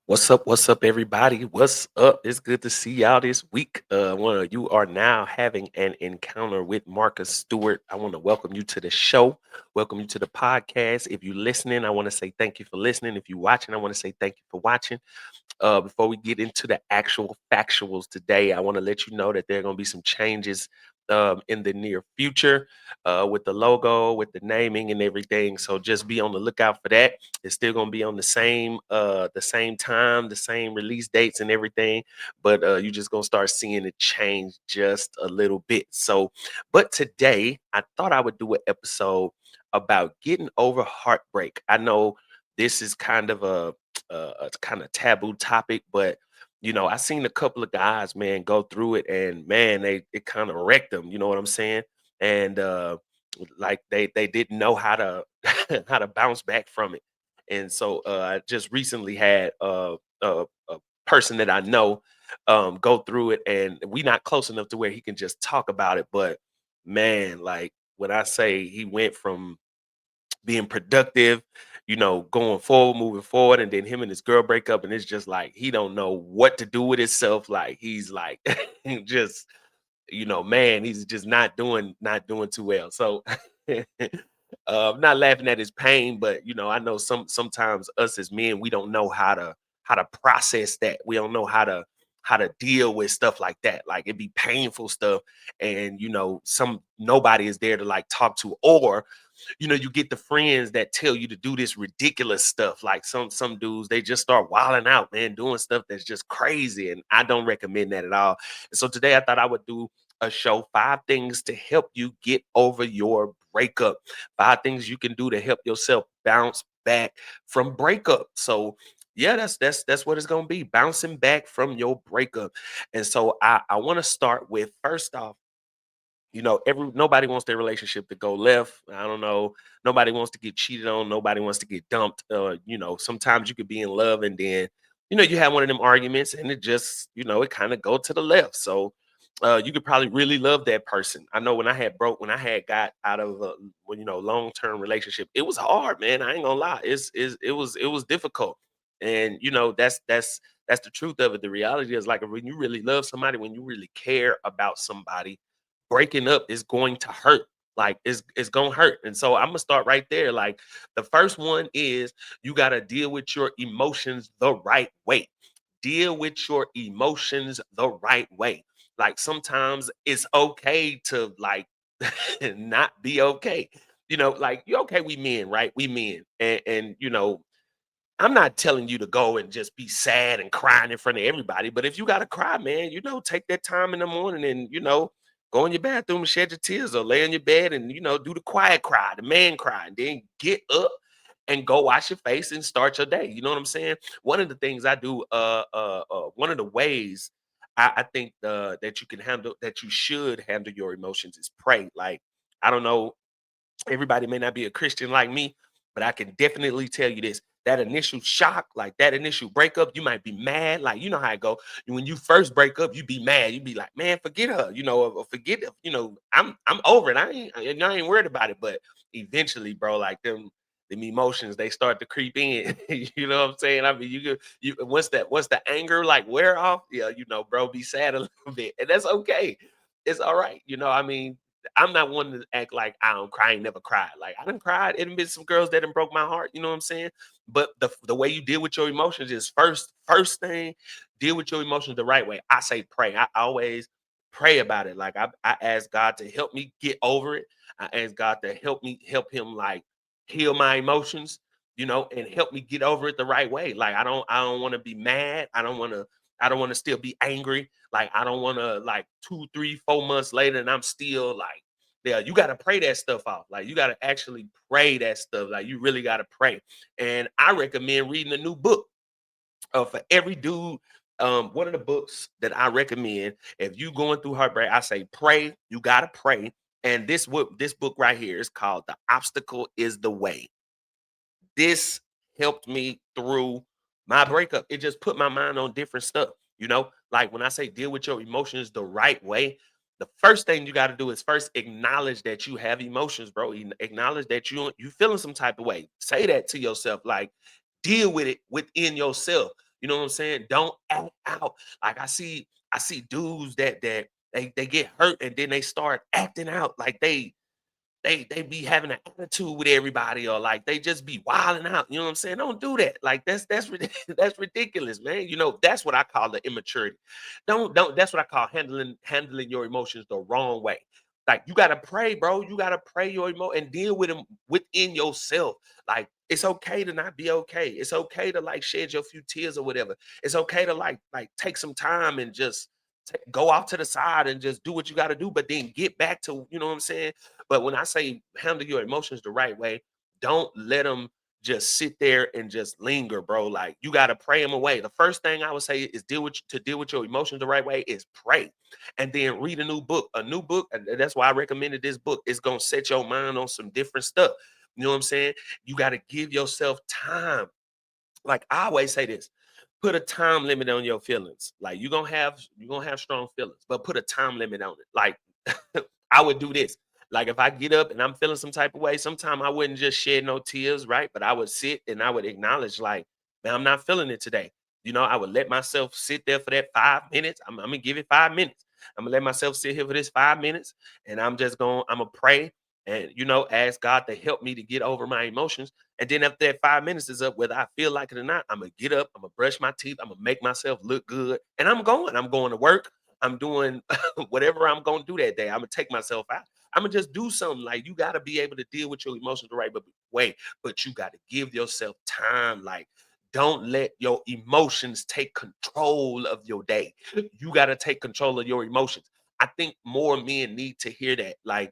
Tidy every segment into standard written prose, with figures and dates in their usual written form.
What's up, everybody? What's up? It's good to see y'all this week. You are now having an encounter with Marcus Stewart. I want to welcome you to the show, welcome you to the podcast. If you're listening, I want to say thank you for listening. If you're watching, I want to say thank you for watching. Before we get into the actual factuals today, I want to let you know that there are going to be some changes in the near future with the logo, with the naming, and everything. So just be on the lookout for that. It's still going to be on the same time, the same release dates, and everything. But you're just going to start seeing it change just a little bit. So, but today I thought I would do an episode about getting over heartbreak. I know this is kind of a kind of taboo topic, but I seen a couple of guys, man, go through it, and man, it kind of wrecked them. You know what I'm saying? And like they didn't know how to how to bounce back from it. And so I just recently had a person that I know go through it, and we not close enough to where he can just talk about it. But man, like when I say he went from being productive, going forward, moving forward, and then him and his girl break up, and it's just like he don't know what to do with himself. Like he's like just man, he's just not doing too well. So I'm not laughing at his pain, but I know sometimes us as men, we don't know how to process that. We don't know how to deal with stuff like that. Like it'd be painful stuff, and some nobody is there to like talk to, or you get the friends that tell you to do this ridiculous stuff. Like some dudes, they just start wilding out, man, doing stuff that's just crazy. And I don't recommend that at all. And so today I thought I would do a show, 5 things to help you get over your breakup, 5 things you can do to help yourself bounce back from breakup. So yeah, that's what it's gonna be, bouncing back from your breakup. And so I want to start with, first off, every nobody wants their relationship to go left. I don't know. Nobody wants to get cheated on. Nobody wants to get dumped. Sometimes you could be in love, and then you have one of them arguments, and it just it kind of go to the left. So you could probably really love that person. I know when I had got out of a long term relationship, it was hard, man. I ain't gonna lie. It was difficult, and that's the truth of it. The reality is, like, when you really love somebody, when you really care about somebody, breaking up is going to hurt. Like it's gonna hurt. And so I'm gonna start right there. Like the first one is, you gotta deal with your emotions the right way. Deal with your emotions the right way. Like sometimes it's okay to like not be okay. Like you okay, we men, right? We men. And I'm not telling you to go and just be sad and crying in front of everybody, but if you gotta cry, man, take that time in the morning and go in your bathroom and shed your tears, or lay on your bed and do the quiet cry, the man cry, and then get up and go wash your face and start your day. You know what I'm saying? One of the things I do, one of the ways I think that you should handle your emotions is pray. Like, I don't know, everybody may not be a Christian like me, but I can definitely tell you this. That initial shock, like that initial breakup, you might be mad. Like, you know how it go. When you first break up, you be mad. You be like, man, forget her, or forget, I'm over it. I ain't worried about it. But eventually, bro, like them emotions, they start to creep in. You know what I'm saying? I mean, you once the anger like wear off, yeah, bro, be sad a little bit. And that's okay. It's all right. I mean, I'm not one to act like I don't cry, I ain't never cried. Like, I done cried. It done been some girls that done broke my heart. You know what I'm saying? But the way you deal with your emotions is, first thing, deal with your emotions the right way. I say pray. I always pray about it. Like, I ask God to help me get over it. I ask God to help him like heal my emotions, and help me get over it the right way. Like, I don't want to be mad. I don't want to still be angry. Like, I don't want to, like, 2, 3, 4 months later, and I'm still like, yeah, you got to pray that stuff off. Like, you got to actually pray that stuff. Like, you really got to pray. And I recommend reading a new book for every dude. One of the books that I recommend, if you going through heartbreak, I say pray. You got to pray. And this book right here is called "The Obstacle Is the Way." This helped me through my breakup. It just put my mind on different stuff. Like when I say deal with your emotions the right way, the first thing you got to do is first acknowledge that you have emotions, bro. Acknowledge that you feeling some type of way. Say that to yourself. Like, deal with it within yourself. You know what I'm saying? Don't act out. Like I see dudes that they get hurt and then they start acting out like they be having an attitude with everybody or like they just be wilding out. You know what I'm saying? Don't do that. Like that's ridiculous, man. You know, that's what I call the immaturity. Don't that's what I call handling your emotions the wrong way. Like you gotta pray, bro. You gotta pray your and deal with them within yourself. Like it's okay to not be okay. It's okay to like shed your few tears or whatever. It's okay to like take some time and just go off to the side and just do what you got to do, but then get back to, you know what I'm saying? But when I say handle your emotions the right way, don't let them just sit there and just linger, bro. Like you got to pray them away. The first thing I would say is deal with your emotions the right way is pray, and then read a new book. A new book, and that's why I recommended this book. It's gonna set your mind on some different stuff. You know what I'm saying? You got to give yourself time. Like I always say this, put a time limit on your feelings. Like you're gonna have strong feelings, but put a time limit on it. Like I would do this. Like if I get up and I'm feeling some type of way, sometime I wouldn't just shed no tears, right? But I would sit and I would acknowledge, like, man, I'm not feeling it today. You know, I would let myself sit there for that 5 minutes. I'm gonna give it 5 minutes. I'm gonna let myself sit here for this 5 minutes, and I'm gonna pray and ask God to help me to get over my emotions. And then after that 5 minutes is up, whether I feel like it or not, I'm gonna get up, I'm gonna brush my teeth, I'm gonna make myself look good, and I'm going. I'm going to work. I'm doing whatever I'm gonna do that day. I'm gonna take myself out. I'm gonna just do something. Like you gotta be able to deal with your emotions the right way, but you gotta give yourself time. Like don't let your emotions take control of your day. You gotta take control of your emotions. I think more men need to hear that. Like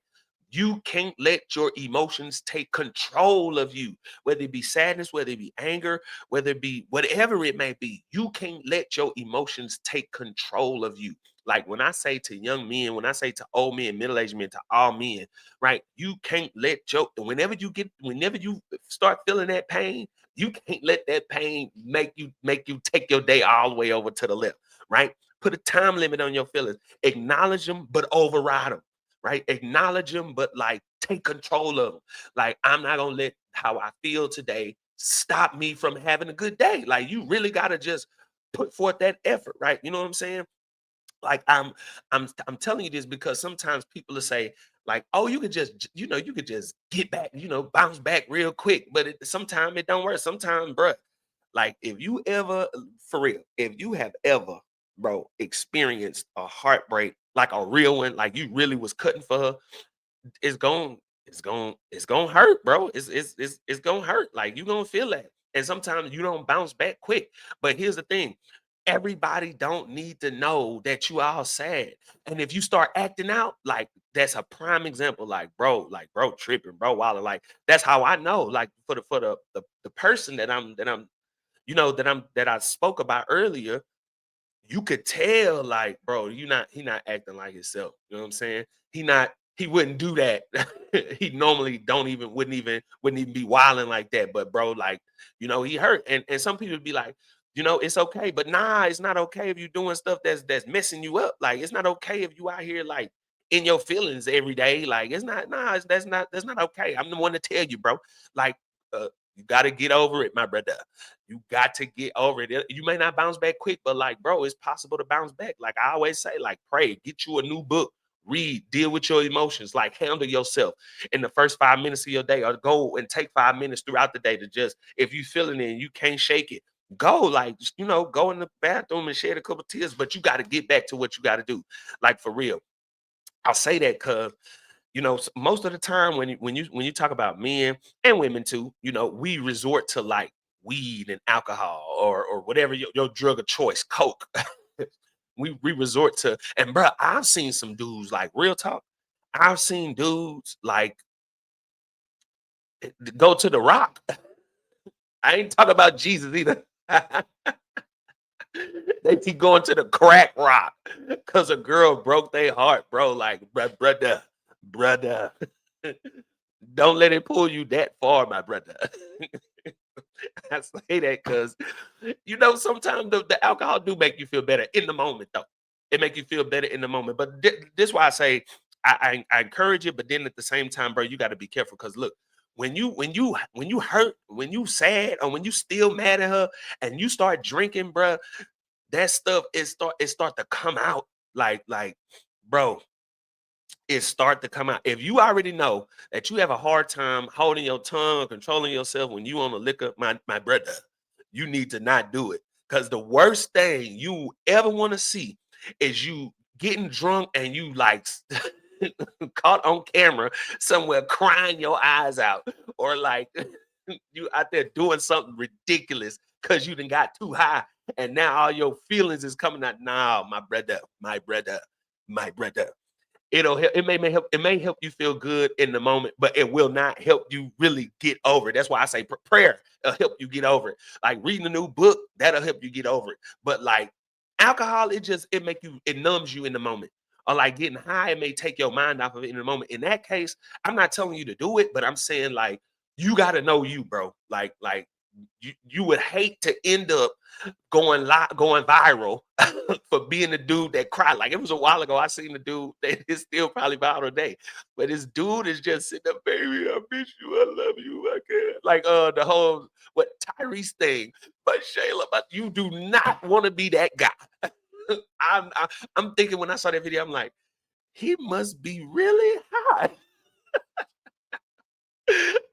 you can't let your emotions take control of you, whether it be sadness, whether it be anger, whether it be whatever it may be. You can't let your emotions take control of you. Like when I say to young men, when I say to old men, middle-aged men, to all men, right? You can't let your whenever you start feeling that pain, you can't let that pain make you take your day all the way over to the left, right? Put a time limit on your feelings. Acknowledge them, but override them, right? Acknowledge them, but like take control of them. Like I'm not gonna let how I feel today stop me from having a good day. Like you really gotta just put forth that effort, right? You know what I'm saying? Like I'm telling you this because sometimes people will say like, oh, you could just you could just get back, bounce back real quick, but sometimes it don't work. Sometimes, bruh, like if you ever, for real, if you have ever, bro, experienced a heartbreak, like a real one, like you really was cutting for her, it's gonna hurt, bro. It's gonna hurt. Like you gonna feel that. And sometimes you don't bounce back quick. But here's the thing. Everybody don't need to know that you all sad. And if you start acting out, like that's a prime example. Like bro tripping, bro wilding. Like that's how I know. Like for the person that I spoke about earlier, you could tell like, bro, he not acting like himself. You know what I'm saying? He wouldn't do that. He normally don't even wouldn't even be wilding like that. But bro, like, he hurt. And some people be like, it's okay. But nah, it's not okay if you're doing stuff that's messing you up. Like it's not okay if you out here like in your feelings every day. Like it's not, nah, that's not okay. I'm the one to tell you, bro. Like you gotta get over it, my brother. You got to get over it. You may not bounce back quick, but like, bro, it's possible to bounce back. Like I always say, like, pray, get you a new book, read, deal with your emotions, like handle yourself in the first 5 minutes of your day, or go and take 5 minutes throughout the day to just, if you feeling it and you can't shake it, go like, go in the bathroom and shed a couple tears, but you got to get back to what you got to do. Like for real. I'll say that because most of the time when you talk about men and women too, we resort to like weed and alcohol or whatever your drug of choice, coke. We resort to, and bro, I've seen some dudes like real talk. I've seen dudes like go to the rock. I ain't talking about Jesus either. They keep going to the crack rock because a girl broke their heart, bro. Like, brother, don't let it pull you that far, my brother. I say that because sometimes the alcohol do make you feel better in the moment, though. It make you feel better in the moment. But this why I say I encourage it, but then at the same time, bro, you got to be careful because look, When you hurt, when you sad, or when you still mad at her and you start drinking, bruh, that stuff it start to come out like, bro, it start to come out. If you already know that you have a hard time holding your tongue, controlling yourself when you on the liquor, my brother, you need to not do it. Because the worst thing you ever want to see is you getting drunk and you like caught on camera somewhere crying your eyes out, or like you out there doing something ridiculous because you done got too high and now all your feelings is coming out. Now, my brother, my brother, my brother, it may help you feel good in the moment, but it will not help you really get over it. That's why I say prayer will help you get over it. Like reading a new book, that'll help you get over it. But like alcohol, it numbs you in the moment. Or like getting high, it may take your mind off of it in the moment. In that case, I'm not telling you to do it, but I'm saying like you got to know you, bro. Like you would hate to end up going viral for being the dude that cried. Like it was a while ago, I seen the dude that is still probably viral today. But this dude is just sitting there, baby, I miss you, I love you, I can't. Like the whole what Tyrese thing. But Shayla, but you do not want to be that guy. I'm thinking when I saw that video, I'm like, he must be really high.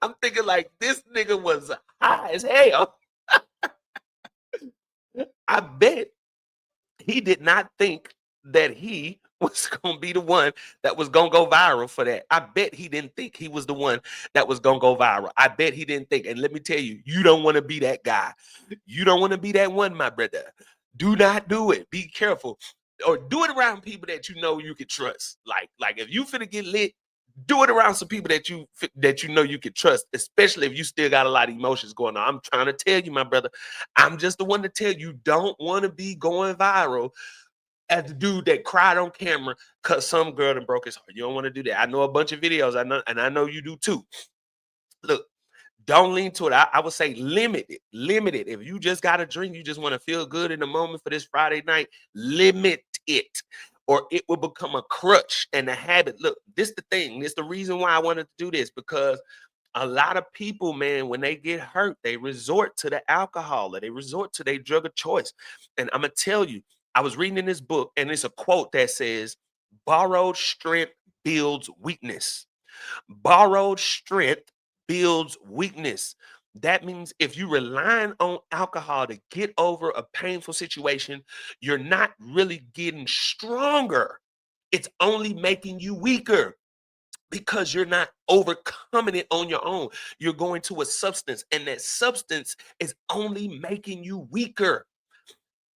I'm thinking like this nigga was high as hell. I bet he did not think that he was going to be the one that was going to go viral for that. I bet he didn't think he was the one that was going to go viral. I bet he didn't think. And let me tell you, you don't want to be that guy. You don't want to be that one, my brother. Do not do it. Be careful. Or do it around people that you know you can trust. Like if you finna get lit, do it around some people that you know you can trust, especially if you still got a lot of emotions going on. I'm trying to tell you, my brother, I'm just the one to tell you, don't want to be going viral as the dude that cried on camera because some girl done broke his heart. You don't want to do that. I know a bunch of videos. I know, and I know you do too. Look, don't lean to it. I would say limit it. Limit it. If you just got a drink, you just want to feel good in the moment for this Friday night, limit it. Or it will become a crutch and a habit. Look, this the thing. This the reason why I wanted to do this, because a lot of people, man, when they get hurt, they resort to the alcohol or they resort to their drug of choice. And I'm gonna tell you, I was reading in this book, and it's a quote that says, borrowed strength builds weakness. Borrowed strength builds weakness. That means if you're relying on alcohol to get over a painful situation, you're not really getting stronger. It's only making you weaker because you're not overcoming it on your own. You're going to a substance, and that substance is only making you weaker.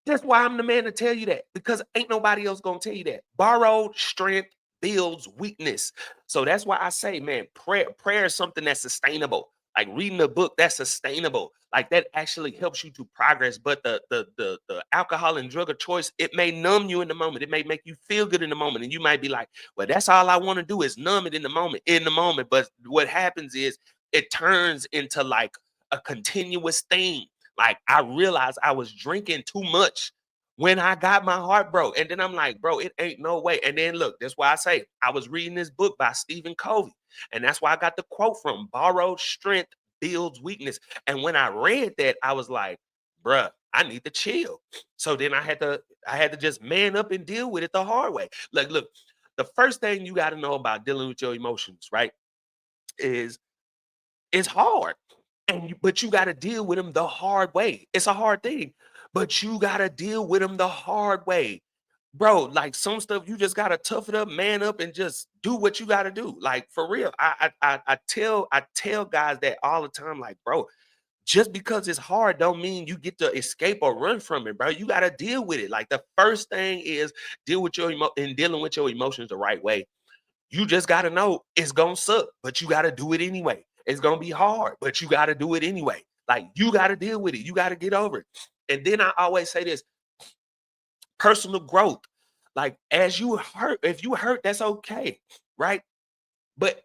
That's why I'm the man to tell you that, because ain't nobody else gonna tell you that. Borrowed strength builds weakness. So that's why I say, man, prayer is something that's sustainable. Like reading a book, that's sustainable. Like that actually helps you to progress. But the alcohol and drug of choice, it may numb you in the moment. It may make you feel good in the moment, and you might be like, well, that's all I want to do is numb it in the moment. In the moment, but what happens is it turns into like a continuous thing. Like I realized I was drinking too much when I got my heart broke. And then I'm like, bro, it ain't no way. And then look, that's why I say I was reading this book by Stephen Covey. And that's why I got the quote from: borrowed strength builds weakness. And when I read that, I was like, bruh, I need to chill. So then I had to just man up and deal with it the hard way. Like, look, the first thing you got to know about dealing with your emotions, right? Is it's hard. But you gotta deal with them the hard way. It's a hard thing, but you gotta deal with them the hard way. Bro, like some stuff you just gotta tough it up, man up, and just do what you gotta do. Like for real. I tell guys that all the time, like, bro, just because it's hard don't mean you get to escape or run from it, bro. You gotta deal with it. Like the first thing is deal with dealing with your emotions the right way. You just got to know it's going to suck, but you got to do it anyway. It's going to be hard, but you got to do it anyway. Like you got to deal with it. You got to get over it. And then I always say this: personal growth. Like as you hurt, if you hurt, that's okay, right? But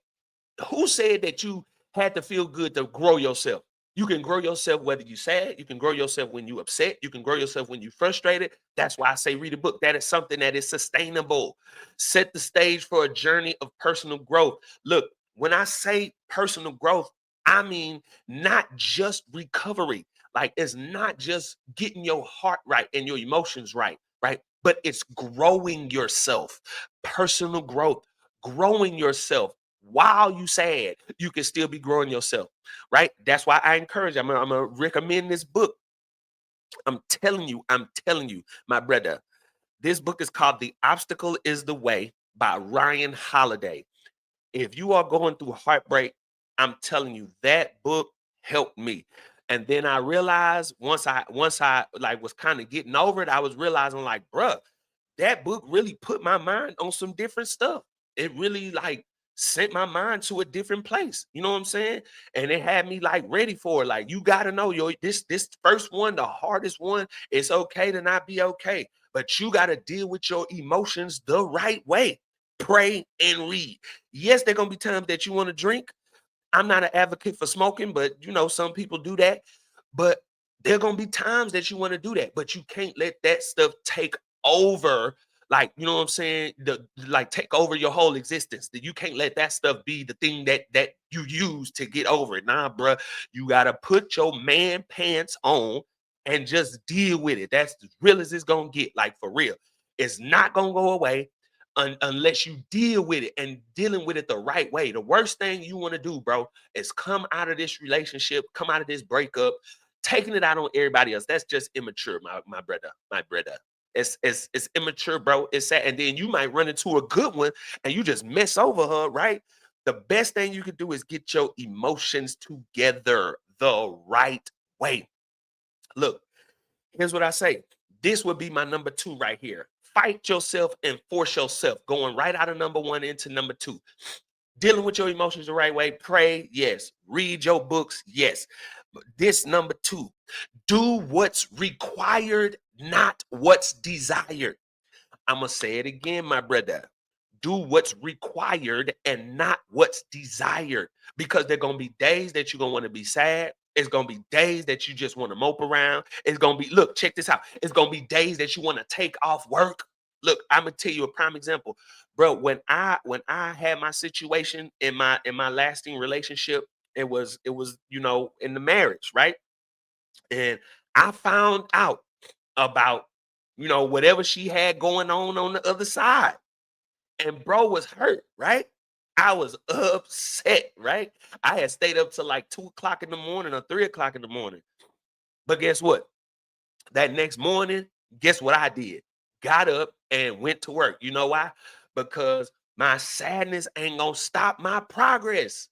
who said that you had to feel good to grow yourself? You can grow yourself whether you sad, you can grow yourself when you upset, you can grow yourself when you frustrated. That's why I say read a book. That is something that is sustainable. Set the stage for a journey of personal growth. Look, when I say personal growth, I mean, not just recovery. Like it's not just getting your heart right and your emotions right, right? But it's growing yourself, personal growth, growing yourself while you sad. You can still be growing yourself, right? That's why I encourage. I'm gonna recommend this book. I'm telling you, my brother. This book is called "The Obstacle Is the Way" by Ryan Holiday. If you are going through heartbreak, I'm telling you that book helped me. And then I realized once I like was kind of getting over it, I was realizing like, bruh, that book really put my mind on some different stuff. It really like sent my mind to a different place. You know what I'm saying? And it had me like ready for it. Like you gotta know yo, this first one, the hardest one, it's okay to not be okay. But you gotta deal with your emotions the right way. Pray and read. Yes, there gonna be times that you want to drink. I'm not an advocate for smoking, but you know, some people do that. But there are gonna be times that you want to do that, but you can't let that stuff take over, like you know what I'm saying, the like take over your whole existence. That you can't let that stuff be the thing that you use to get over it. Nah, bruh, you gotta put your man pants on and just deal with it. That's as real as it's gonna get, like for real. It's not gonna go away unless you deal with it and dealing with it the right way. The worst thing you want to do, bro, is come out of this relationship, come out of this breakup, taking it out on everybody else. That's just immature, my brother, my brother. It's immature, bro. It's sad. And then you might run into a good one and you just mess over her, right? The best thing you can do is get your emotions together the right way. Look, here's what I say. This would be my number two right here. Fight yourself and force yourself, going right out of number one into number two. Dealing with your emotions the right way. Pray, yes. Read your books, yes. But this number two, do what's required, not what's desired. I'm going to say it again, my brother. Do what's required and not what's desired. Because there are going to be days that you're going to want to be sad. It's going to be days that you just want to mope around. It's going to be, look, check this out. It's going to be days that you want to take off work. Look, I'm going to tell you a prime example. Bro, when I had my situation in my lasting relationship, it was, you know, in the marriage, right? And I found out about, you know, whatever she had going on the other side. And bro was hurt, right? I was upset, right? I had stayed up till like 2 o'clock in the morning or 3 o'clock in the morning. But guess what? That next morning, guess what I did? Got up and went to work. You know why? Because my sadness ain't gonna stop my progress.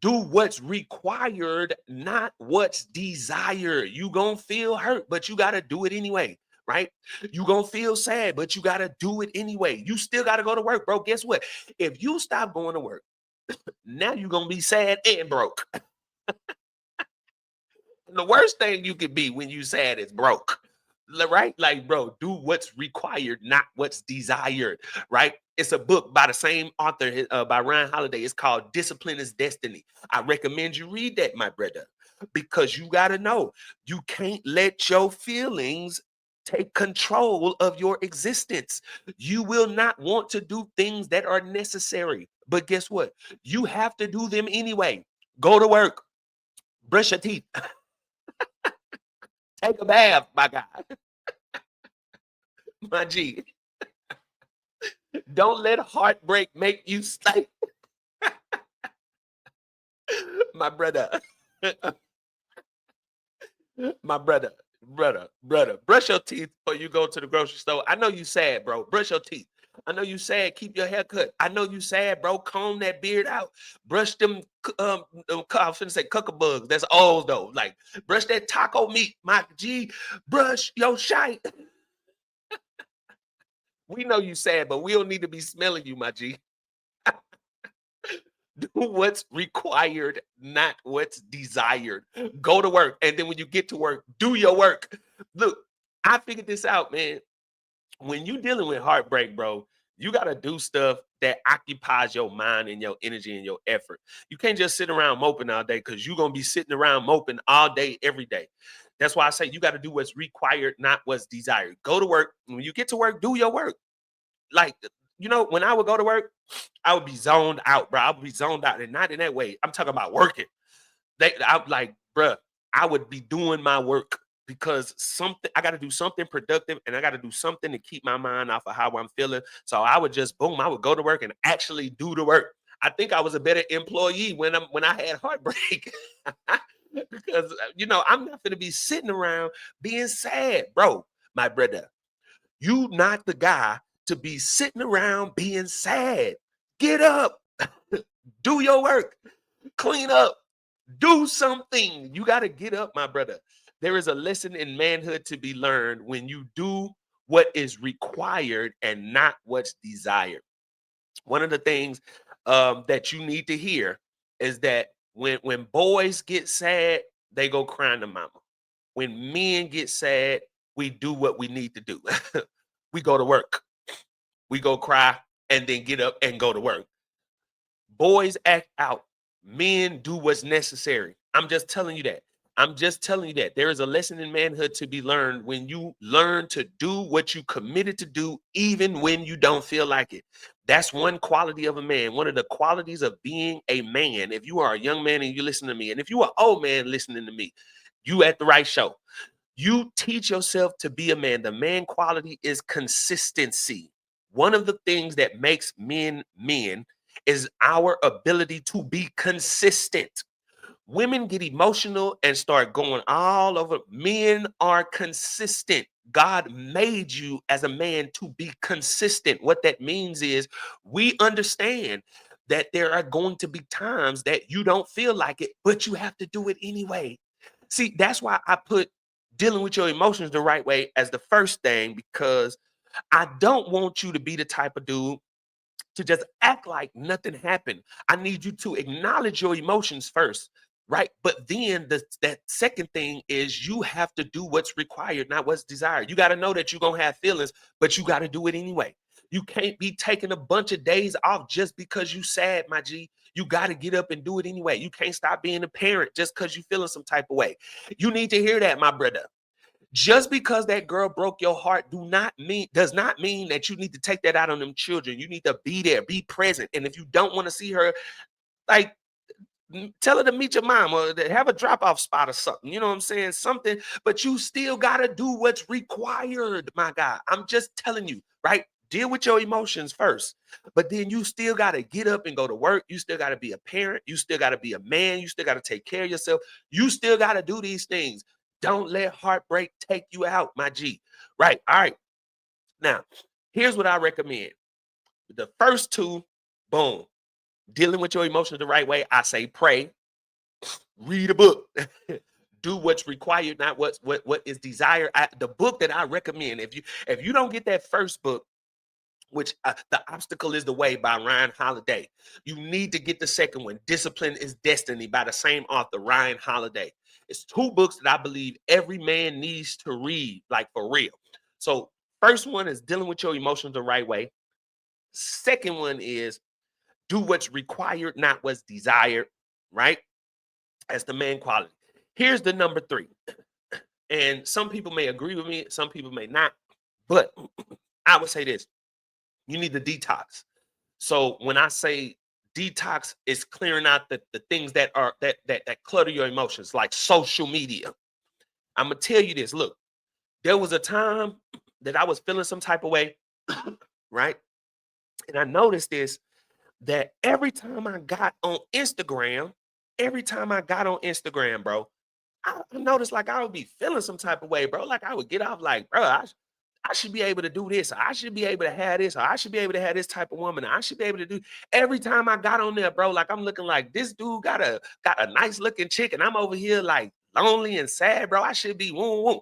Do what's required, not what's desired. You gonna feel hurt, but you gotta do it anyway, right? You gonna feel sad, but you gotta do it anyway. You still gotta go to work, bro. Guess what? If you stop going to work, now you're gonna be sad and broke. The worst thing you could be when you sad is broke. Right? Like, bro, do what's required, not what's desired. Right? It's a book by the same author, by Ryan Holiday. It's called Discipline is Destiny. I recommend you read that, my brother, because you got to know you can't let your feelings take control of your existence. You will not want to do things that are necessary. But guess what? You have to do them anyway. Go to work, brush your teeth, take a bath, my guy, my G. Don't let heartbreak make you stay, my brother. My brother. Brush your teeth before you go to the grocery store. I know you sad, bro. Brush your teeth. I know you sad. Keep your hair cut. I know you sad, bro. Comb that beard out. Brush them. I was finna say cuckoo bugs. That's old though. Like brush that taco meat, my G. Brush your shite. We know you sad, but we don't need to be smelling you, my G. Do what's required, not what's desired. Go to work. And then when you get to work, do your work. Look, I figured this out, man. When you dealing with heartbreak, bro, you got to do stuff that occupies your mind and your energy and your effort. You can't just sit around moping all day because you're going to be sitting around moping all day, every day. That's why I say you got to do what's required, not what's desired. Go to work. When you get to work, do your work. Like, you know, when I would go to work, I would be zoned out, bro. I would be zoned out, and not in that way. I'm talking about working. I like, bruh, I would be doing my work because something I got to do something productive and I got to do something to keep my mind off of how I'm feeling. So I would just boom, I would go to work and actually do the work. I think I was a better employee when I had heartbreak because I'm not going to be sitting around being sad, bro. My brother, you not the guy to be sitting around being sad. Get up, do your work, clean up, do something. You got to get up, my brother. There is a lesson in manhood to be learned when you do what is required and not what's desired. One of the things that you need to hear is that when boys get sad, they go crying to mama. When men get sad, we do what we need to do. We go to work. We go cry and then get up and go to work. Boys act out. Men do what's necessary. I'm just telling you that. I'm just telling you that there is a lesson in manhood to be learned when you learn to do what you committed to do, even when you don't feel like it. That's one quality of a man. One of the qualities of being a man. If you are a young man and you listen to me, and if you are an old man listening to me, you at the right show. You teach yourself to be a man. The man quality is consistency. One of the things that makes men men is our ability to be consistent. Women get emotional and start going all over. Men are consistent. God made you as a man to be consistent. What that means is we understand that there are going to be times that you don't feel like it, but you have to do it anyway. See, that's why I put dealing with your emotions the right way as the first thing, because I don't want you to be the type of dude to just act like nothing happened. I need you to acknowledge your emotions first, right? But then that second thing is you have to do what's required, not what's desired. You got to know that you're going to have feelings, but you got to do it anyway. You can't be taking a bunch of days off just because you sad, my G. You got to get up and do it anyway. You can't stop being a parent just because you feeling some type of way. You need to hear that, my brother. Just because that girl broke your heart does not mean that you need to take that out on them children. You need to be there, be present. And if you don't want to see her, like tell her to meet your mom or to have a drop-off spot or something. You know what I'm saying? Something, but you still gotta do what's required, my guy. I'm just telling you, right? Deal with your emotions first, but then you still gotta get up and go to work. You still gotta be a parent. You still gotta be a man. You still gotta take care of yourself. You still gotta do these things. Don't let heartbreak take you out, my G. Right. All right. Now, here's what I recommend. The first two, boom, dealing with your emotions the right way. I say pray, read a book. Do what's required, not what is desired. The book that I recommend, if you don't get that first book, which The Obstacle is the Way by Ryan Holiday, you need to get the second one, Discipline is Destiny by the same author, Ryan Holiday. It's two books that I believe every man needs to read, like for real. So first one is dealing with your emotions the right way. Second one is do what's required, not what's desired, right? As the main quality. Here's the number three. And some people may agree with me, some people may not, but I would say this: you need to detox. So when I say detox, is clearing out the things that are that clutter your emotions, like social media. I'm gonna tell you this. Look, there was a time that I was feeling some type of way, right? And I noticed this, that every time I got on Instagram, bro, I noticed like I would be feeling some type of way, bro. Like I would get off like, bro, I should be able to do this. Or I should be able to have this. Or I should be able to have this type of woman. I should be able to do. Every time I got on there, bro, like I'm looking like this dude got a nice looking chick, and I'm over here like lonely and sad, bro. I should be woo woo.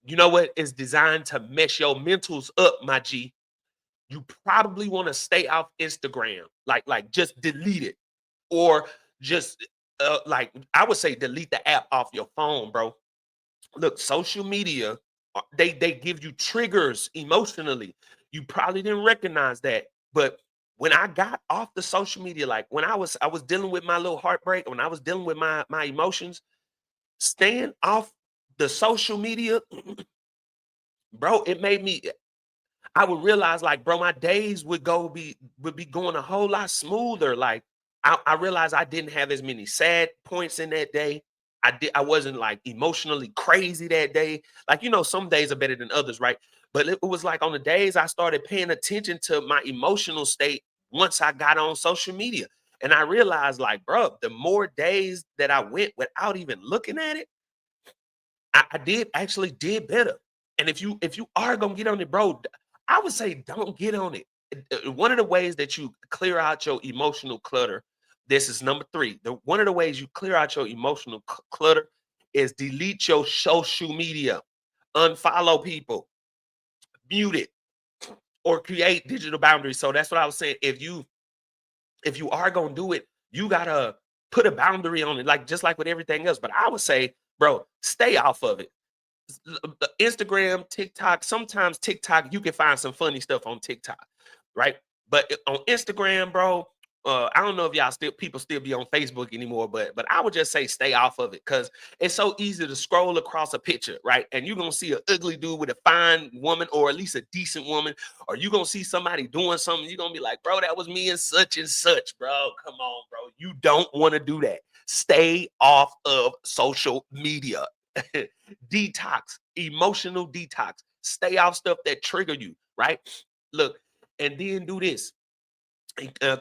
You know what? It's designed to mess your mentals up, my G. You probably want to stay off Instagram, like just delete it, or just like I would say delete the app off your phone, bro. Look, social media, they give you triggers emotionally. You probably didn't recognize that, but when I got off the social media, like when I was dealing with my little heartbreak, when I was dealing with my emotions, staying off the social media, bro, it made me. I would realize, like, bro, my days would be going a whole lot smoother. Like I realized I didn't have as many sad points in that day. I wasn't like emotionally crazy that day. Like, some days are better than others, right? But it was like on the days I started paying attention to my emotional state once I got on social media. And I realized, like, bro, the more days that I went without even looking at it, I did actually did better. And if you are gonna get on it, bro, I would say don't get on it. One of the ways that you clear out your emotional clutter, this is number three. One of the ways you clear out your emotional clutter is delete your social media, unfollow people, mute it, or create digital boundaries. So that's what I was saying. If you are gonna do it, you gotta put a boundary on it, like just like with everything else. But I would say, bro, stay off of it. Instagram, TikTok. Sometimes TikTok, you can find some funny stuff on TikTok, right? But on Instagram, bro, I don't know if y'all still people still be on Facebook anymore, but I would just say stay off of it because it's so easy to scroll across a picture, right? And you're gonna see an ugly dude with a fine woman, or at least a decent woman, or you're gonna see somebody doing something. You're gonna be like, bro, that was me and such, bro. Come on, bro. You don't want to do that. Stay off of social media. Detox, emotional detox. Stay off stuff that trigger you, right? Look, and then do this.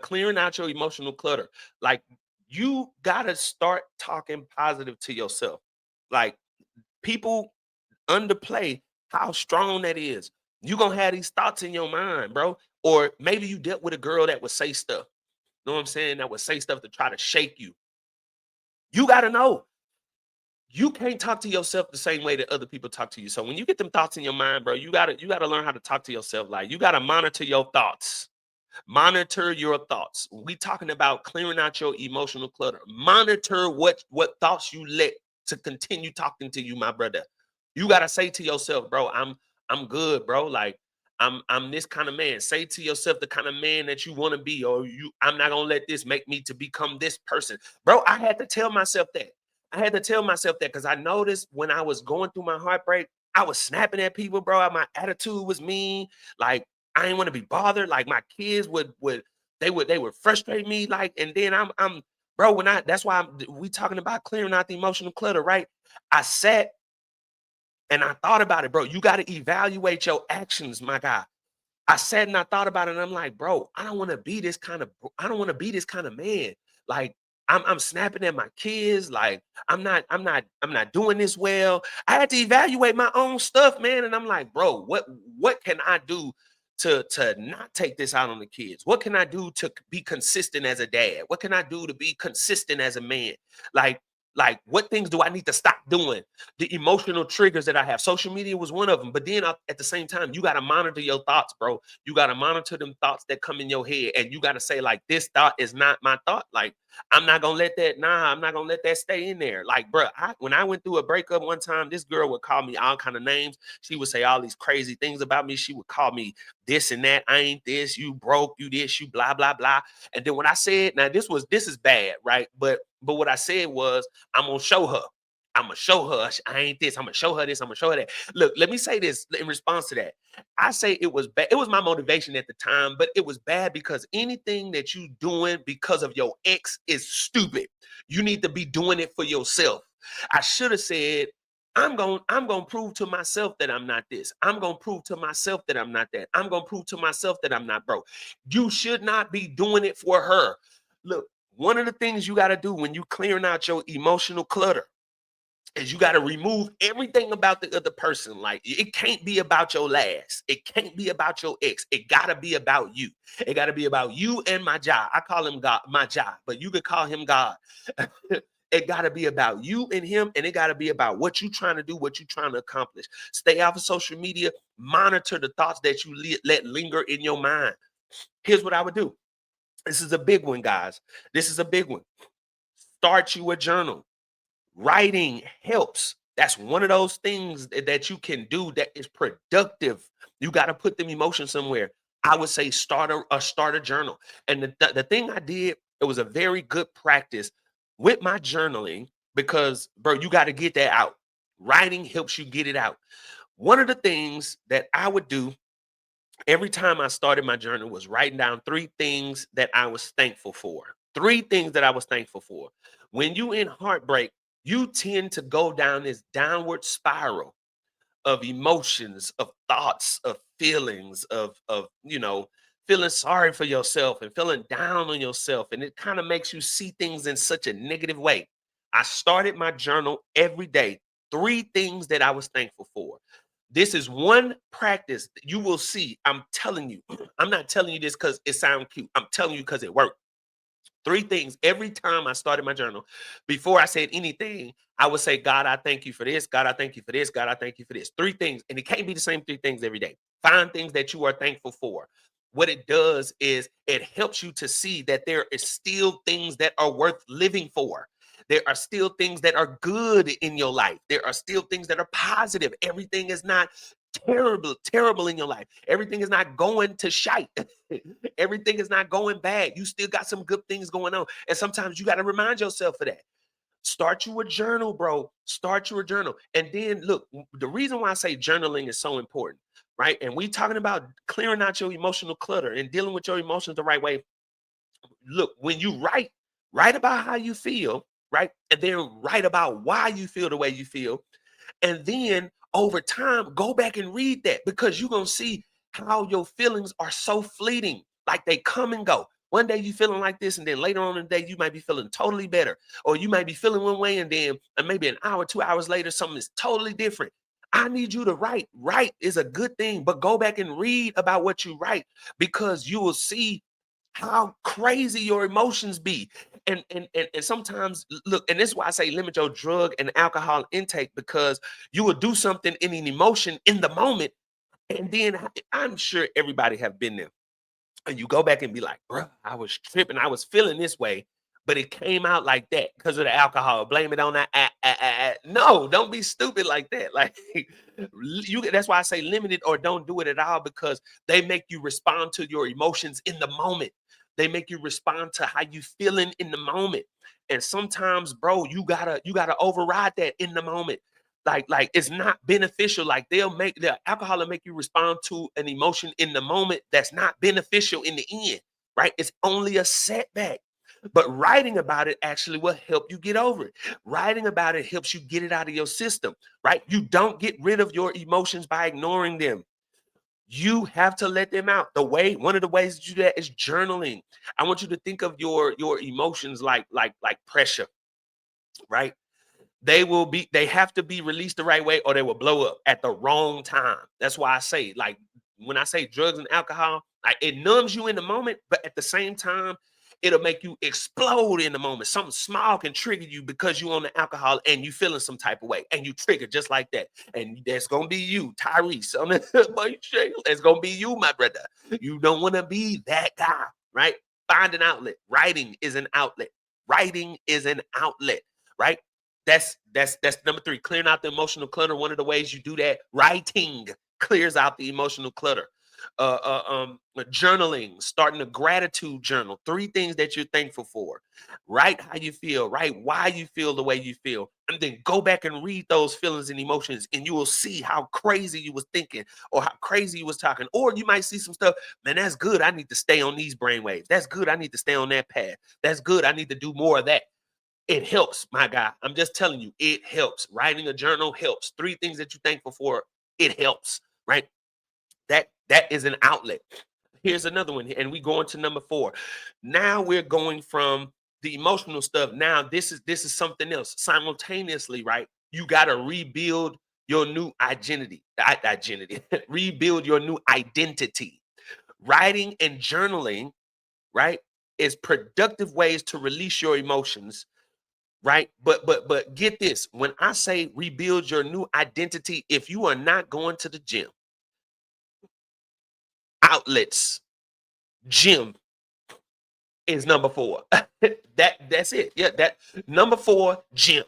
Clearing out your emotional clutter. Like, you gotta start talking positive to yourself. Like, people underplay how strong that is. You gonna have these thoughts in your mind, bro. Or maybe you dealt with a girl that would say stuff. You know what I'm saying? That would say stuff to try to shake you. You gotta know you can't talk to yourself the same way that other people talk to you. So when you get them thoughts in your mind, bro, you gotta learn how to talk to yourself. Like, you gotta monitor your thoughts. Monitor your thoughts. We talking about clearing out your emotional clutter. Monitor what thoughts you let to continue talking to you, my brother. You gotta say to yourself, bro, I'm good, bro. Like, I'm this kind of man. Say to yourself the kind of man that you want to be, or I'm not gonna let this make me to become this person. Bro, I had to tell myself that. I had to tell myself that because I noticed when I was going through my heartbreak, I was snapping at people, bro. My attitude was mean. Like, I didn't want to be bothered. Like, my kids would frustrate me. Like, and then I'm bro, when I that's why we talking about clearing out the emotional clutter, right? I sat and I thought about it, bro. You got to evaluate your actions, my guy. I sat and I thought about it, and I'm like, bro, I don't want to be this kind of I don't want to be this kind of man. Like, I'm snapping at my kids. Like, I'm not doing this well. I had to evaluate my own stuff, man. And I'm like, bro, what can I do to not take this out on the kids? What can I do to be consistent as a dad? What can I do to be consistent as a man? Like, what things do I need to stop doing? The emotional triggers that I have. Social media was one of them. But then at the same time, you got to monitor your thoughts, bro. You got to monitor them thoughts that come in your head. And you got to say, like, this thought is not my thought. Like, I'm not going to let that, nah, I'm not going to let that stay in there. Like, bro, when I went through a breakup one time, this girl would call me all kind of names. She would say all these crazy things about me. She would call me this and that. I ain't this, you broke, you this, you blah, blah, blah. And then when I said, now this is bad, right? But what I said was, I'm gonna show her. I'm gonna show her I ain't this. I'm gonna show her this. I'm gonna show her that. Look, let me say this in response to that. I say it was bad. It was my motivation at the time, but it was bad because anything that you doing because of your ex is stupid. You need to be doing it for yourself. I should have said, I'm gonna prove to myself that I'm not this. I'm gonna prove to myself that I'm not that. I'm gonna prove to myself that I'm not broke. You should not be doing it for her. Look, one of the things you got to do when you clearing out your emotional clutter is you got to remove everything about the other person. Like, it can't be about your last. It can't be about your ex. It got to be about you. It got to be about you and my job. I call him God, my job, but you could call him God. It got to be about you and him, and it got to be about what you're trying to do, what you're trying to accomplish. Stay off of social media. Monitor the thoughts that you let linger in your mind. Here's what I would do. This is a big one, guys. This is a big one. Start you a journal. Writing helps. That's one of those things that you can do that is productive. You got to put them emotions somewhere. I would say start a journal. And the thing I did, it was a very good practice with my journaling because, bro, you got to get that out. Writing helps you get it out. One of the things that I would do every time I started my journal was writing down three things that I was thankful for. Three things that I was thankful for. When you in heartbreak, you tend to go down this downward spiral of emotions, of thoughts, of feelings, of feeling sorry for yourself and feeling down on yourself. And it kind of makes you see things in such a negative way. I started my journal every day. Three things that I was thankful for. This is one practice that you will see. I'm telling you, I'm not telling you this because it sounds cute. I'm telling you because it worked. Three things every time I started my journal. Before I said anything, I would say, God, I thank you for this. God, I thank you for this. God, I thank you for this. Three things. And it can't be the same three things every day. Find things that you are thankful for. What it does is it helps you to see that there is still things that are worth living for. There are still things that are good in your life. There are still things that are positive. Everything is not terrible in your life. Everything is not going to shite. Everything is not going bad. You still got some good things going on. And sometimes you got to remind yourself of that. Start you a journal, bro. Start you a journal. And then look, the reason why I say journaling is so important, right? And we talking about clearing out your emotional clutter and dealing with your emotions the right way. Look, when you write about how you feel, right? And then write about why you feel the way you feel, and then over time, go back and read that because you're going to see how your feelings are so fleeting. Like they come and go. One day you feeling like this, and then later on in the day, you might be feeling totally better. Or you might be feeling one way, and then maybe an hour, 2 hours later, something is totally different. I need you to write. Write is a good thing, but go back and read about what you write because you will see how crazy your emotions be. And sometimes look, and this is why I say limit your drug and alcohol intake because you will do something in an emotion in the moment, and then I'm sure everybody have been there. And you go back and be like, bro, I was tripping, I was feeling this way, but it came out like that because of the alcohol. Blame it on that. No, don't be stupid like that. Like you, that's why I say limit it or don't do it at all because they make you respond to your emotions in the moment. They make you respond to how you feeling in the moment. And sometimes, bro, you gotta override that in the moment. Like it's not beneficial. Like they'll make the alcohol will make you respond to an emotion in the moment that's not beneficial in the end, right? It's only a setback. But writing about it actually will help you get over it. Writing about it helps you get it out of your system, right? You don't get rid of your emotions by ignoring them. You have to let them out. One of the ways to do that is journaling. I want you to think of your emotions like pressure, right? They have to be released the right way or they will blow up at the wrong time. That's why I say, like, when I say drugs and alcohol, like it numbs you in the moment, but at the same time, it'll make you explode in the moment. Something small can trigger you because you on the alcohol and you feeling some type of way, and you trigger just like that. And that's gonna be you, Tyrese. On It's gonna be you, my brother. You don't want to be that guy, right? Find an outlet. Writing is an outlet. Writing is an outlet, right? That's number three. Clearing out the emotional clutter. One of the ways you do that, writing clears out the emotional clutter. Journaling, starting a gratitude journal. Three things that you're thankful for. Write how you feel. Write why you feel the way you feel, and then go back and read those feelings and emotions, and you will see how crazy you was thinking or how crazy you was talking. Or you might see some stuff. Man, that's good. I need to stay on these brain waves. That's good. I need to stay on that path. That's good. I need to do more of that. It helps, my guy. I'm just telling you, it helps. Writing a journal helps. Three things that you're thankful for, it helps, right? That is an outlet. Here's another one, and we go into number four. Now we're going from the emotional stuff. Now this is something else. Simultaneously, right? You got to rebuild your new identity. Rebuild your new identity. Writing and journaling, right, is productive ways to release your emotions, right? But get this. When I say rebuild your new identity, if you are not going to the gym, outlets, gym is number four. That's it. Yeah, that number four, gym.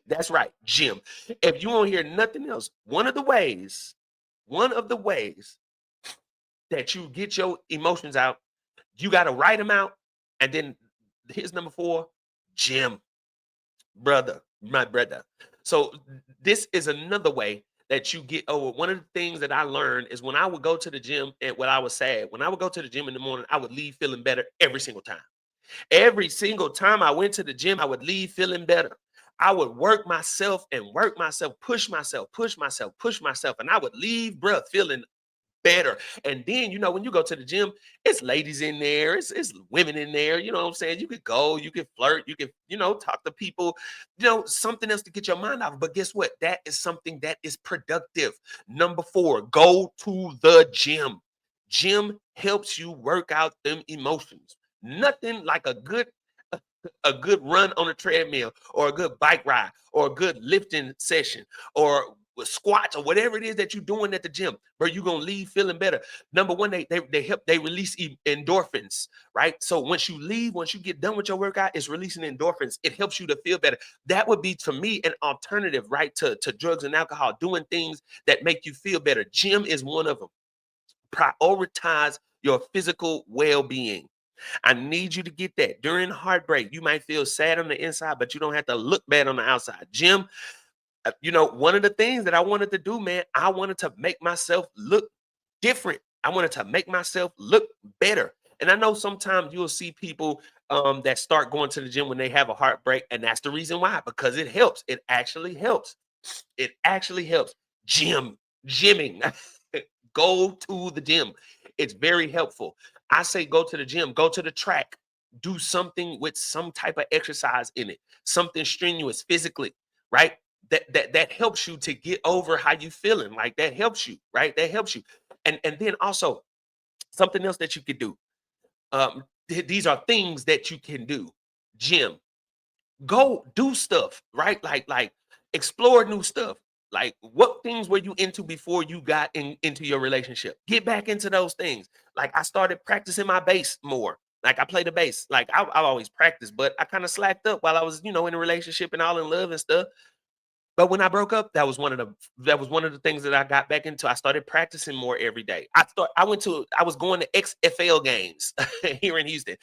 That's right, gym. If you won't hear nothing else, one of the ways that you get your emotions out, you got to write them out, and then here's number four, gym. Brother, my brother. So this is another way that you get over. One of the things that I learned is when I would go to the gym and when I was sad, when I would go to the gym in the morning, I would leave feeling better every single time. Every single time I went to the gym, I would leave feeling better. I would work myself, push myself, push myself, and I would leave, bruh, feeling better. And then, when you go to the gym, it's ladies in there, it's women in there. You know what I'm saying? You could go, you could flirt, you could, talk to people, something else to get your mind off. But guess what? That is something that is productive. Number four, go to the gym. Gym helps you work out them emotions. Nothing like a good run on a treadmill or a good bike ride or a good lifting session or with squats or whatever it is that you're doing at the gym, where you're gonna leave feeling better. Number one, they release endorphins, right? So once you get done with your workout, it's releasing endorphins. It helps you to feel better. That would be to me an alternative, right, to drugs and alcohol, doing things that make you feel better. Gym is one of them. Prioritize your physical well-being. I need you to get that. During heartbreak, you might feel sad on the inside, but you don't have to look bad on the outside. Jim, one of the things that I wanted to do, man, I wanted to make myself look different. I wanted to make myself look better. And I know sometimes you'll see people that start going to the gym when they have a heartbreak, and that's the reason why, because it helps. It actually helps. It actually helps. Gymming. Go to the gym. It's very helpful. I say go to the gym, go to the track, do something with some type of exercise in it, something strenuous physically, right? That helps you to get over how you feeling. Like that helps you, right? That helps you. And then also something else that you could do. These are things that you can do. Gym, go do stuff, right? Like explore new stuff. Like what things were you into before you got into your relationship? Get back into those things. Like I started practicing my bass more. Like I play the bass. Like I've always practiced, but I kind of slacked up while I was, in a relationship and all in love and stuff. But when I broke up, that was one of the things that I got back into. I started practicing more every day. I was going to XFL games here in Houston.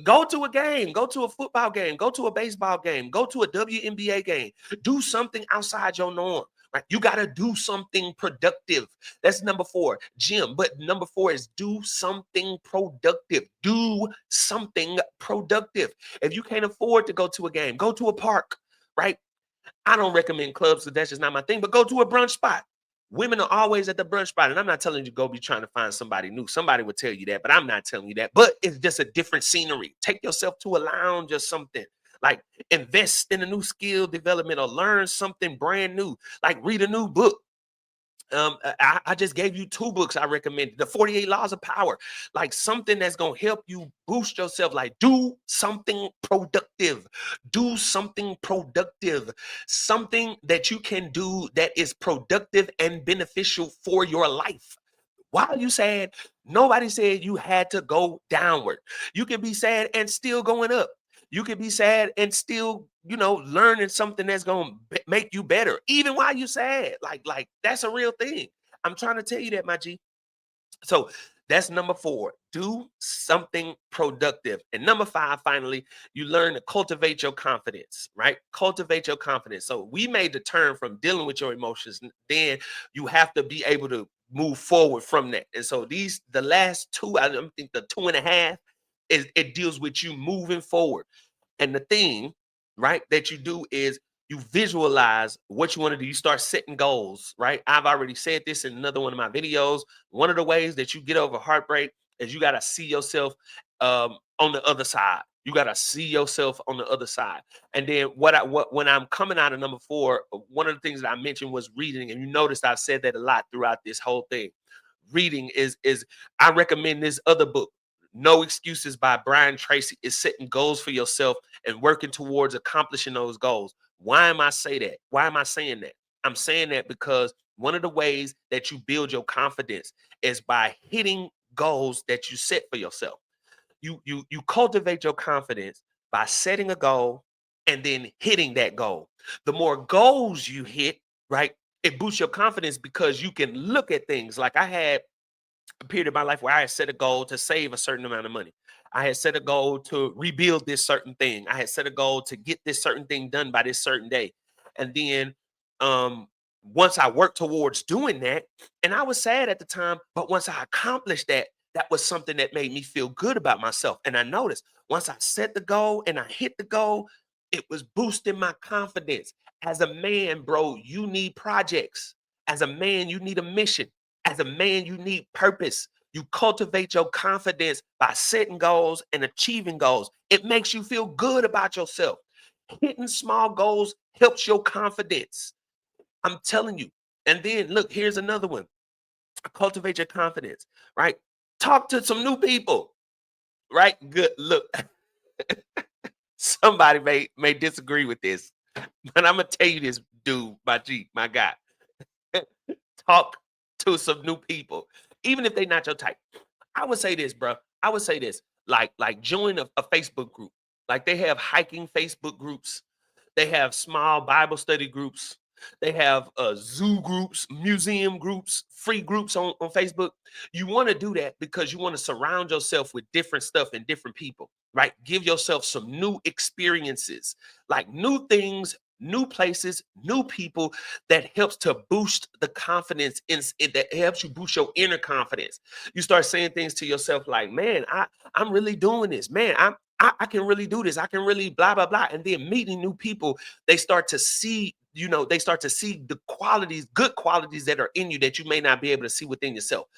Go to a game, go to a football game, go to a baseball game, go to a WNBA game. Do something outside your norm. Right? You got to do something productive. That's number four, gym. But number four is do something productive. Do something productive. If you can't afford to go to a game, go to a park, right? I don't recommend clubs because that's just not my thing, but go to a brunch spot. Women are always at the brunch spot. And I'm not telling you to go be trying to find somebody new. Somebody would tell you that, but I'm not telling you that. But it's just a different scenery. Take yourself to a lounge or something. Like invest in a new skill development or learn something brand new. Like read a new book. I just gave you two books I recommended. The 48 Laws of Power, like something that's gonna help you boost yourself. Like do something productive. Do something productive. Something that you can do that is productive and beneficial for your life. Why are you sad? Nobody said you had to go downward. You can be sad and still going up. You can be sad and still, learning something that's gonna make you better, even while you're sad. Like that's a real thing. I'm trying to tell you that, my G. So that's number four. Do something productive. And number five, finally, you learn to cultivate your confidence, right? Cultivate your confidence. So we made the turn from dealing with your emotions. Then you have to be able to move forward from that. And so the last two, I don't think the two and a half, it deals with you moving forward. And the thing, right, that you do is you visualize what you want to do. You start setting goals, right? I've already said this in another one of my videos. One of the ways that you get over heartbreak is you got to see yourself on the other side. You got to see yourself on the other side. And then when I'm coming out of number four, one of the things that I mentioned was reading. And you noticed I've said that a lot throughout this whole thing. Reading is I recommend this other book, No Excuses by Brian Tracy. Is setting goals for yourself and working towards accomplishing those goals. Why am I say that? Why am I saying that? I'm saying that because one of the ways that you build your confidence is by hitting goals that you set for yourself. You cultivate your confidence by setting a goal and then hitting that goal. The more goals you hit, right, it boosts your confidence because you can look at things. Like I had a period of my life where I had set a goal to save a certain amount of money. I had set a goal to rebuild this certain thing. I had set a goal to get this certain thing done by this certain day. And then um once I worked towards doing that, and I was sad at the time, but once I accomplished that, that was something that made me feel good about myself. And I noticed once I set the goal and I hit the goal, it was boosting my confidence. As a man, bro, you need projects. As a man, you need a mission. As a man, you need purpose. You cultivate your confidence by setting goals and achieving goals. It makes you feel good about yourself. Hitting small goals helps your confidence. I'm telling you. And then look, here's another one. Cultivate your confidence, right? Talk to some new people, right? Good. Look, somebody may disagree with this, but I'm gonna tell you this, dude, my guy. Talk to some new people, even if they're not your type. I would say this, bro. I would say this, like join a Facebook group. Like they have hiking Facebook groups. They have small Bible study groups. They have zoo groups, museum groups, free groups on Facebook. You want to do that because you want to surround yourself with different stuff and different people, right? Give yourself some new experiences, like new things, new places, new people that helps to boost the confidence that helps you boost your inner confidence. You start saying things to yourself like, man, I'm really doing this. Man, I can really do this. I can really blah, blah, blah. And then meeting new people, they start to see, they start to see the qualities, good qualities that are in you that you may not be able to see within yourself.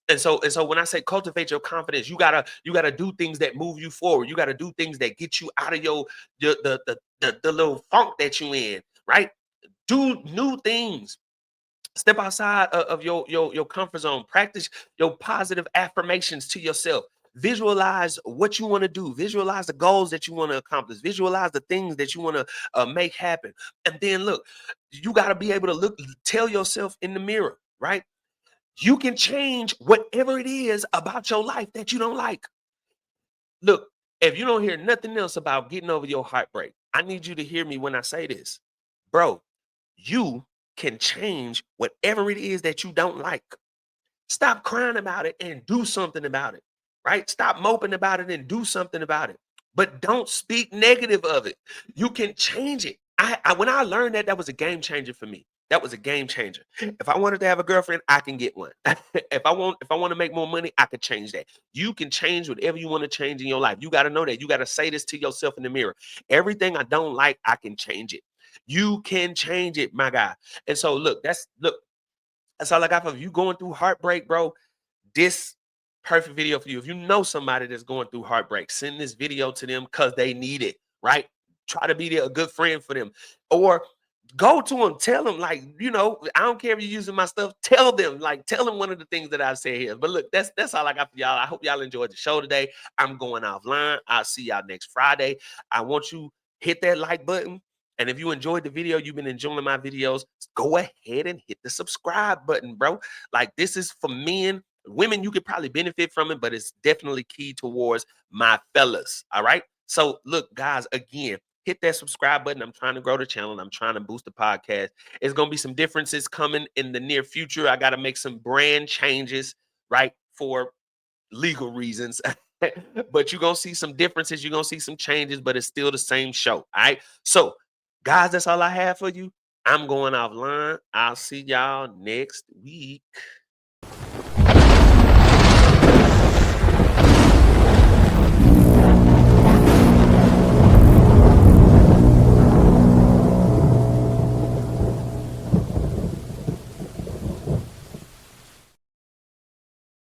And so when I say cultivate your confidence, you gotta do things that move you forward. You gotta do things that get you out of your the little funk that you in, right? Do new things. Step outside of your comfort zone. Practice your positive affirmations to yourself. Visualize what you want to do. Visualize the goals that you want to accomplish. Visualize the things that you want to make happen. And then look, you got to be able to tell yourself in the mirror, right? You can change whatever it is about your life that you don't like. Look, if you don't hear nothing else about getting over your heartbreak, I need you to hear me when I say this. Bro, you can change whatever it is that you don't like. Stop crying about it and do something about it, right? Stop moping about it and do something about it. But don't speak negative of it. You can change it. When I learned that, that was a game changer for me. That was a game changer. If I wanted to have a girlfriend, I can get one. If I want to make more money, I could change that. You can change whatever you want to change in your life. You got to know that. You got to say this to yourself in the mirror. Everything I don't like, I can change it. You can change it, my guy. And so that's all I got for you. You going through heartbreak, bro. This perfect video for you. If you know somebody that's going through heartbreak, send this video to them because they need it, right? Try to be there, a good friend for them. Or go to them, tell them, like, I don't care if you're using my stuff, tell them, tell them one of the things that I said here. But look, that's all I got for y'all. I hope y'all enjoyed the show today. I'm going offline. I'll see y'all next Friday. I want you hit that like button. And if you enjoyed the video, you've been enjoying my videos, go ahead and hit the subscribe button, bro. Like, this is for men. Women, you could probably benefit from it, but it's definitely key towards my fellas. All right. So, look, guys, again, hit that subscribe button. I'm trying to grow the channel. I'm trying to boost the podcast. It's going to be some differences coming in the near future. I got to make some brand changes, right, for legal reasons. But you're going to see some differences. You're going to see some changes, but it's still the same show. All right. So, guys, that's all I have for you. I'm going offline. I'll see y'all next week.